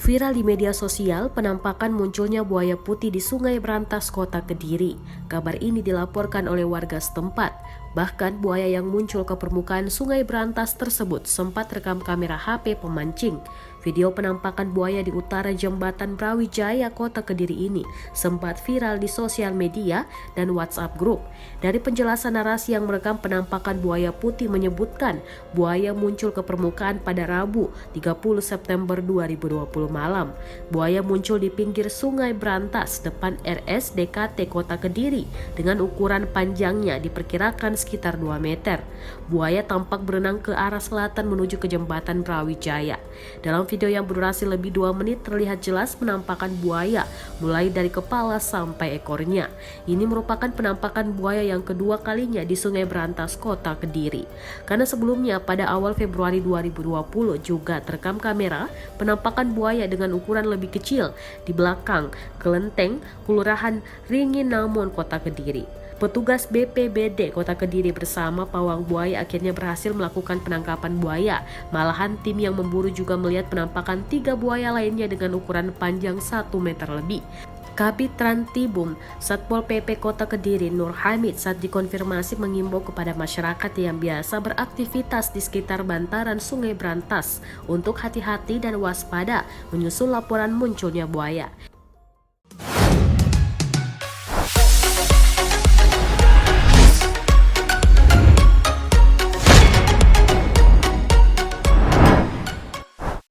Viral di media sosial penampakan munculnya buaya putih di Sungai Brantas, Kota Kediri. Kabar ini dilaporkan oleh warga setempat. Bahkan buaya yang muncul ke permukaan Sungai Brantas tersebut sempat rekam kamera HP pemancing. Video penampakan buaya di utara jembatan Brawijaya, Kota Kediri ini sempat viral di sosial media dan WhatsApp grup. Dari penjelasan narasi yang merekam penampakan buaya putih menyebutkan buaya muncul ke permukaan pada Rabu 30 September 2020 malam. Buaya muncul di pinggir Sungai Brantas depan RSDKT Kota Kediri dengan ukuran panjangnya diperkirakan sekitar 2 meter. Buaya tampak berenang ke arah selatan menuju ke jembatan Brawijaya. Dalam video yang berdurasi lebih 2 menit terlihat jelas penampakan buaya mulai dari kepala sampai ekornya. Ini merupakan penampakan buaya yang kedua kalinya di Sungai Brantas, Kota Kediri. Karena sebelumnya pada awal Februari 2020 juga terekam kamera penampakan buaya dengan ukuran lebih kecil di belakang Kelenteng, Kelurahan Ringinamon, Kota Kediri. Petugas BPBD Kota Kediri bersama pawang buaya akhirnya berhasil melakukan penangkapan buaya. Malahan tim yang memburu juga melihat penampakan 3 buaya lainnya dengan ukuran panjang 1 meter lebih. Kabid Trantibum Satpol PP Kota Kediri Nur Hamid saat dikonfirmasi mengimbau kepada masyarakat yang biasa beraktivitas di sekitar bantaran Sungai Brantas untuk hati-hati dan waspada menyusul laporan munculnya buaya.